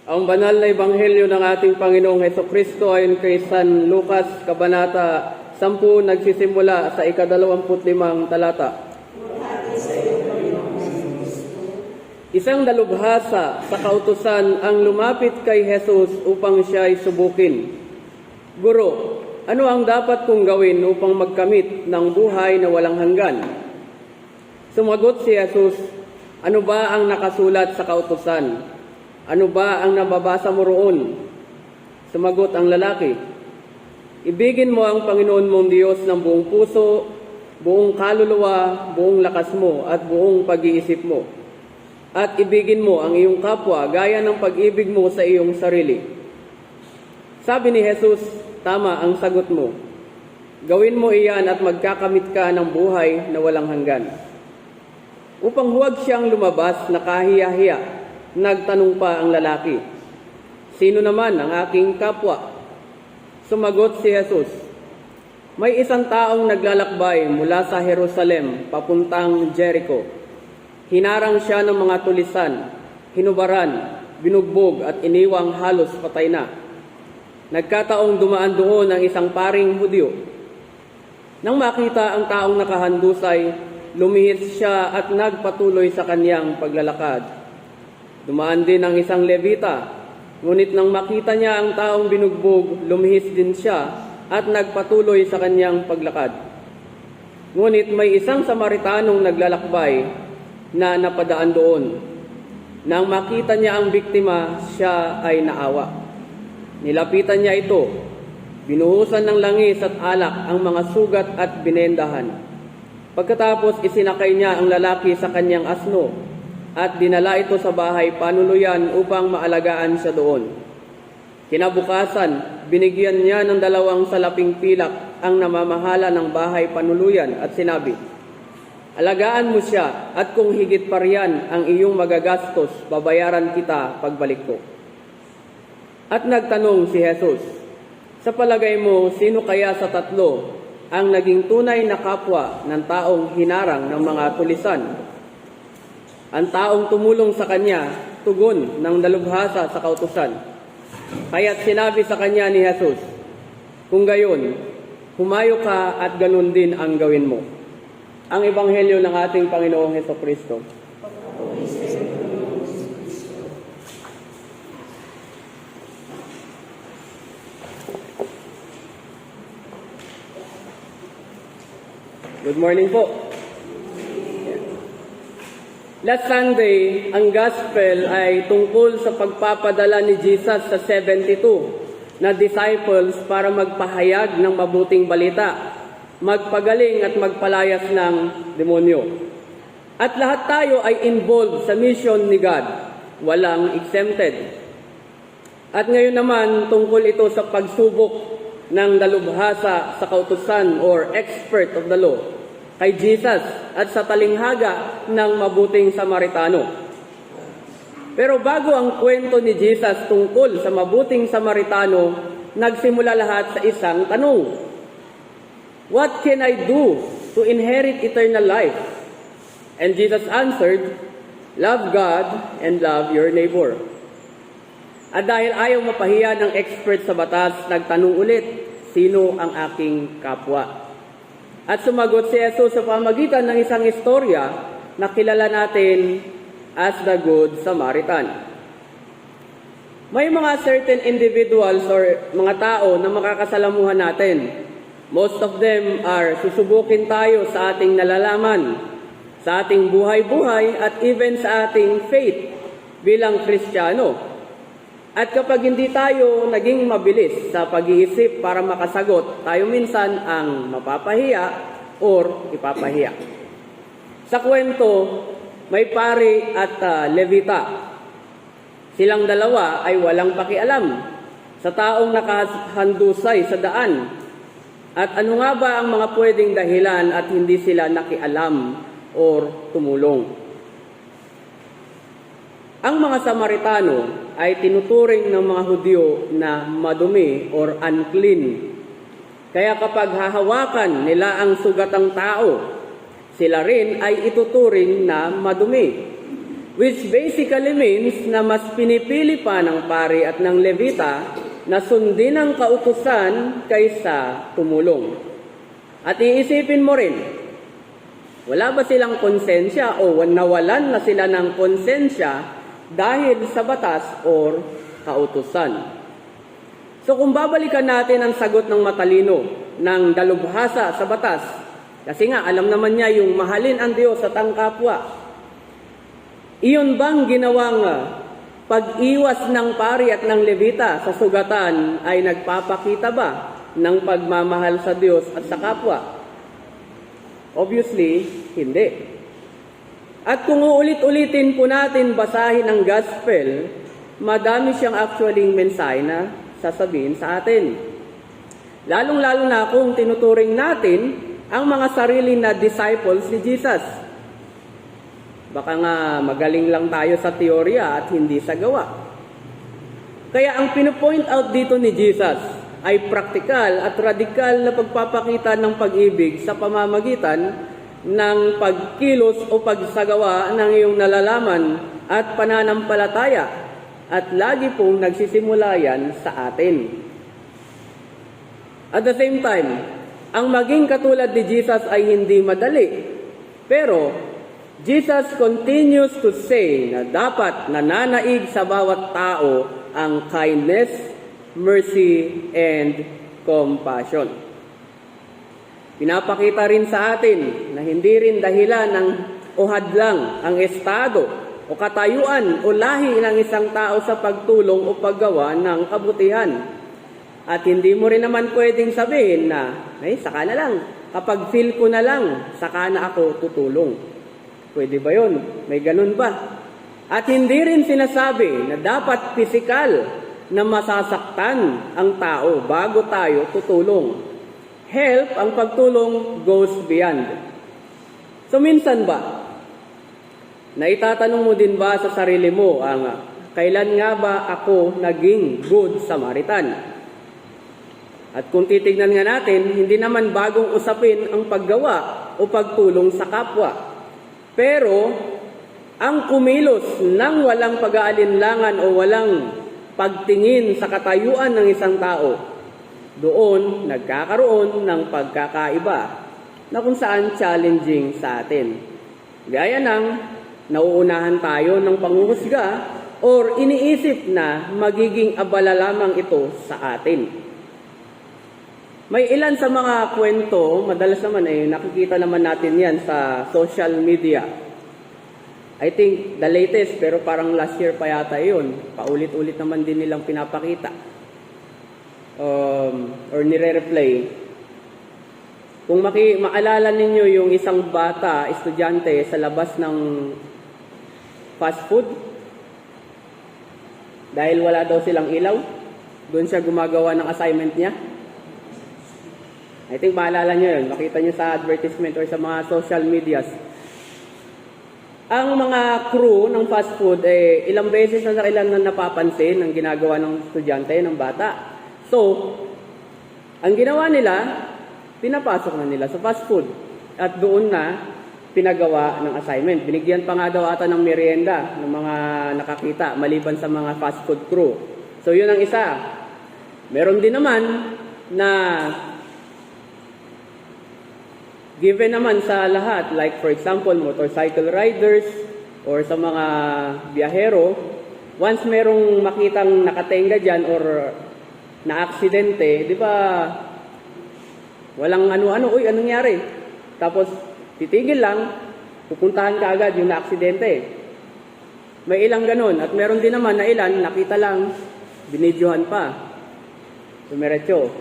Ang banal na ebanghelyo ng ating Panginoong Hesukristo ayon kay San Lucas, Kabanata 10, nagsisimula sa 25 talata. Isang dalubhasa sa kautusan ang lumapit kay Jesus upang siya ay subukin. Guro, ano ang dapat kong gawin upang magkamit ng buhay na walang hanggan? Sumagot si Jesus, ano ba ang nakasulat sa kautusan? Ano ba ang nababasa mo roon? Sumagot ang lalaki, ibigin mo ang Panginoon mong Diyos ng buong puso, buong kaluluwa, buong lakas mo at buong pag-iisip mo. At ibigin mo ang iyong kapwa gaya ng pag-ibig mo sa iyong sarili. Sabi ni Jesus, tama ang sagot mo. Gawin mo iyan at magkakamit ka ng buhay na walang hanggan. Upang huwag siyang lumabas na kahiya-hiya, nagtanong pa ang lalaki, sino naman ang aking kapwa? Sumagot si Jesus, may isang taong naglalakbay mula sa Jerusalem papuntang Jericho. Hinarang siya ng mga tulisan, hinubaran, binugbog at iniwang halos patay na. Nagkataong dumaan doon ang isang paring Hudyo. Nang makita ang taong nakahandusay, lumihis siya at nagpatuloy sa kanyang paglalakad. Dumaan din ang isang Levita, ngunit nang makita niya ang taong binugbog, lumihis din siya at nagpatuloy sa kanyang paglakad. Ngunit may isang Samaritanong naglalakbay na napadaan doon. Nang makita niya ang biktima, siya ay naawa. Nilapitan niya ito, binuhusan ng langis at alak ang mga sugat at binendahan. Pagkatapos isinakay niya ang lalaki sa kanyang asno, at dinala ito sa bahay panuluyan upang maalagaan siya doon. Kinabukasan, binigyan niya ng 2 salaping pilak ang namamahala ng bahay panuluyan at sinabi, alagaan mo siya at kung higit pa riyan ang iyong magagastos, babayaran kita pagbalik ko. At nagtanong si Jesus, sa palagay mo, sino kaya sa 3 ang naging tunay na kapwa ng taong hinarang ng mga tulisan? Ang taong tumulong sa kanya, tugon ng dalubhasa sa kautusan. Kaya't sinabi sa kanya ni Jesus, kung gayon, humayo ka at ganun din ang gawin mo. Ang ebanghelyo ng ating Panginoong Hesukristo. Good morning po. Last Sunday, ang gospel ay tungkol sa pagpapadala ni Jesus sa 72 na disciples para magpahayag ng mabuting balita, magpagaling at magpalayas ng demonyo. At lahat tayo ay involved sa mission ni God, walang exempted. At ngayon naman, tungkol ito sa pagsubok ng dalubhasa sa kautusan or expert of the law kay Jesus at sa talinghaga ng mabuting Samaritano. Pero bago ang kwento ni Jesus tungkol sa mabuting Samaritano, nagsimula lahat sa isang tanong. What can I do to inherit eternal life? And Jesus answered, love God and love your neighbor. At dahil ayaw mapahiya ng expert sa batas, nagtanong ulit, sino ang aking kapwa? At sumagot si Jesus sa pamagitan ng isang istorya na kilala natin as the Good Samaritan. May mga certain individuals or mga tao na makakasalamuhan natin. Most of them are susubukin tayo sa ating nalalaman, sa ating buhay-buhay at even sa ating faith bilang Kristiyano. At kapag hindi tayo naging mabilis sa pag-iisip para makasagot, tayo minsan ang mapapahiya or ipapahiya. Sa kwento, may pari at Levita. Silang dalawa ay walang pakialam sa taong nakahandusay sa daan. At ano nga ba ang mga pwedeng dahilan at hindi sila nakialam or tumulong? Ang mga Samaritano ay tinuturing ng mga Hudyo na madumi or unclean. Kaya kapag hahawakan nila ang sugatang tao, sila rin ay ituturing na madumi. which basically means na mas pinipili pa ng pari at ng levita na sundin ang kautusan kaysa tumulong. At iisipin mo rin, wala ba silang konsensya o nawalan na sila ng konsensya dahil sa batas or kautusan? So kung babalikan natin ang sagot ng matalino ng dalubhasa sa batas, kasi nga alam naman niya yung mahalin ang Diyos at ang kapwa, iyon bang ginawang pag-iwas ng pari at ng levita sa sugatan ay nagpapakita ba ng pagmamahal sa Diyos at sa kapwa? Obviously, hindi. At kung uulit-ulitin po natin basahin ang gospel, madami siyang actually mensahe na sasabihin sa atin. Lalong-lalo na kung tinuturing natin ang mga sarili na disciples ni Jesus. Baka nga magaling lang tayo sa teorya at hindi sa gawa. Kaya ang pinopoint out dito ni Jesus ay praktikal at radikal na pagpapakita ng pag-ibig sa pamamagitan ng pagkilos o pagsagawa ng iyong nalalaman at pananampalataya, at lagi pong nagsisimula yan sa atin. At the same time, ang maging katulad ni Jesus ay hindi madali. Pero Jesus continues to say na dapat nananaig sa bawat tao ang kindness, mercy, and compassion. Pinapakita rin sa atin na hindi rin dahilan ng o hadlang ang estado o katayuan o lahi ng isang tao sa pagtulong o paggawa ng kabutihan. At hindi mo rin naman pwedeng sabihin na, saka na lang, kapag feel ko na lang, saka na ako tutulong. Pwede ba yun? May ganun ba? At hindi rin sinasabi na dapat pisikal na masasaktan ang tao bago tayo tutulong. Help, ang pagtulong goes beyond. So minsan ba, naitatanong mo din ba sa sarili mo kailan nga ba ako naging good Samaritan? At kung titignan nga natin, hindi naman bagong usapin ang paggawa o pagtulong sa kapwa. Pero ang kumilos ng walang pag-aalinlangan o walang pagtingin sa katayuan ng isang tao, doon nagkakaroon ng pagkakaiba na kung saan challenging sa atin. Gaya ng nauunahan tayo ng panghuhusga or iniisip na magiging abala lamang ito sa atin. May ilan sa mga kwento, madalas naman nakikita naman natin yan sa social media. I think the latest, pero parang last year pa yata yun. Paulit-ulit naman din nilang pinapakita. Or nire-replay. Kung maalala ninyo yung isang bata, estudyante, sa labas ng fast food, dahil wala daw silang ilaw, doon siya gumagawa ng assignment niya. I think maalala nyo yun, makita nyo sa advertisement or sa mga social medias. Ang mga crew ng fast food, ilang beses na ilan na napapansin ang ginagawa ng estudyante, ng bata. So, ang ginawa nila, pinapasok na nila sa fast food. At doon na pinagawa ng assignment. Binigyan pa nga daw ata ng merienda ng mga nakakita, maliban sa mga fast food crew. So, yun ang isa. Meron din naman na given naman sa lahat, like for example, motorcycle riders or sa mga biyahero, once merong makitang nakatenga dyan or na-aksidente, di ba, walang ano-ano, uy, anong nangyari? Tapos, titigil lang, pupuntahan ka agad yung na-aksidente. May ilang ganun. At meron din naman na ilan, nakita lang, binidyohan pa. Dumiretso.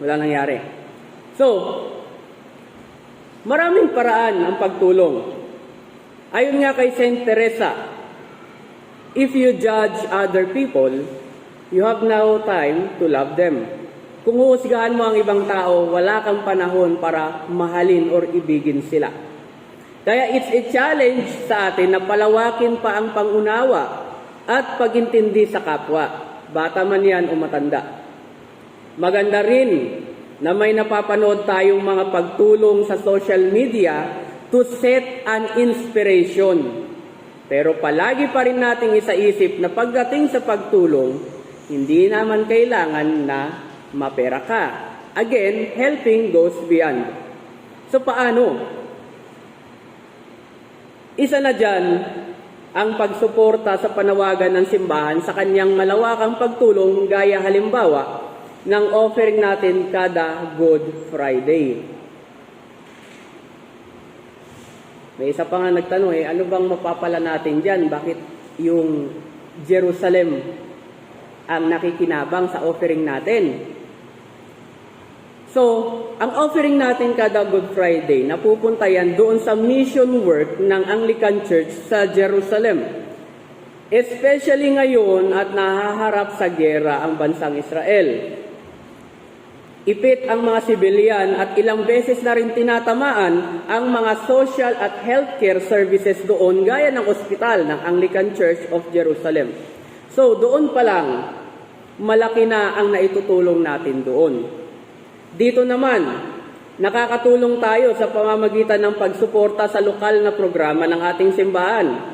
Wala nangyari. So, maraming paraan ang pagtulong. Ayon nga kay Saint Teresa, if you judge other people, you have no time to love them. Kung huhusgahan mo ang ibang tao, wala kang panahon para mahalin or ibigin sila. Kaya it's a challenge sa atin na palawakin pa ang pangunawa at pagintindi sa kapwa, bata man yan o matanda. Maganda rin na may napapanood tayong mga pagtulong sa social media to set an inspiration. Pero palagi pa rin nating isaisip na pagdating sa pagtulong, hindi naman kailangan na mapera ka. Again, helping goes beyond. So paano? Isa na dyan ang pagsuporta sa panawagan ng simbahan sa kanyang malawakang pagtulong gaya halimbawa ng offering natin kada Good Friday. May isa pa nga nagtanong, ano bang mapapala natin dyan? Bakit yung Jerusalem ang nakikinabang sa offering natin? So, ang offering natin kada Good Friday, napupunta yan doon sa mission work ng Anglican Church sa Jerusalem. Especially ngayon at nahaharap sa gera ang bansang Israel. Ipit ang mga sibilyan at ilang beses na rin tinatamaan ang mga social at healthcare services doon gaya ng ospital ng Anglican Church of Jerusalem. So, doon pa lang, malaki na ang naitutulong natin doon. Dito naman, nakakatulong tayo sa pamamagitan ng pagsuporta sa lokal na programa ng ating simbahan.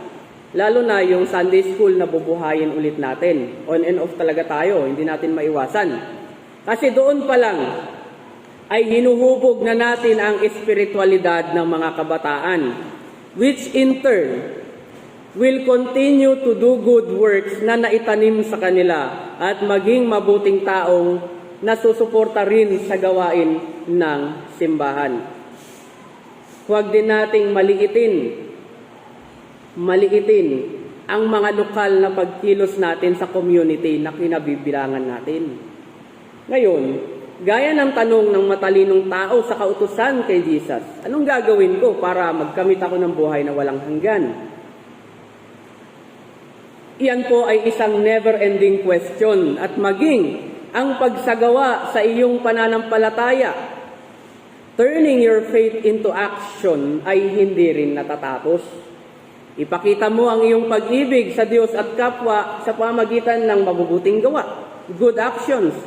Lalo na yung Sunday School na bubuhayin ulit natin. On and off talaga tayo, hindi natin maiwasan. Kasi doon pa lang ay hinuhubog na natin ang espiritualidad ng mga kabataan, which in turn will continue to do good works na naitanim sa kanila at maging mabuting taong nasusuporta rin sa gawain ng simbahan. Huwag din nating maliitin ang mga lokal na pagkilos natin sa community na kinabibilangan natin. Ngayon, gaya ng tanong ng matalinong tao sa kautusan kay Jesus, anong gagawin ko para magkamit ako ng buhay na walang hanggan? Iyan po ay isang never-ending question at maging ang pagsagawa sa iyong pananampalataya, turning your faith into action ay hindi rin natatapos. Ipakita mo ang iyong pag-ibig sa Diyos at kapwa sa pamagitan ng mabubuting gawa, good actions.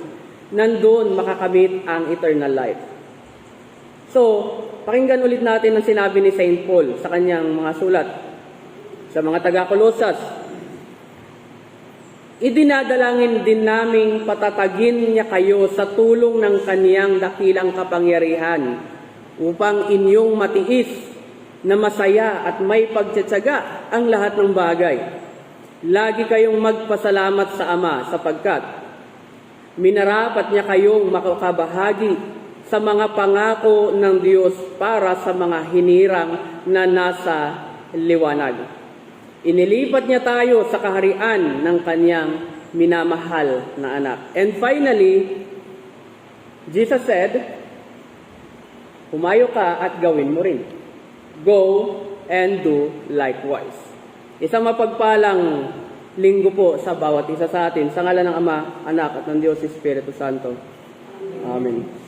Nandun makakamit ang eternal life. So, pakinggan ulit natin ang sinabi ni St. Paul sa kanyang mga sulat sa mga taga-Kolosas. Idinadalangin din naming patatagin niya kayo sa tulong ng kaniyang dakilang kapangyarihan upang inyong matiis na masaya at may pagtsatsaga ang lahat ng bagay. Lagi kayong magpasalamat sa Ama sapagkat minarapat niya kayong makakabahagi sa mga pangako ng Diyos para sa mga hinirang na nasa liwanag. Inilipat niya tayo sa kaharian ng kanyang minamahal na anak. And finally, Jesus said, humayo ka at gawin mo rin. Go and do likewise. Isang mapagpalang linggo po sa bawat isa sa atin. Sa ngalan ng Ama, Anak at ng Diyos Espiritu Santo. Amen.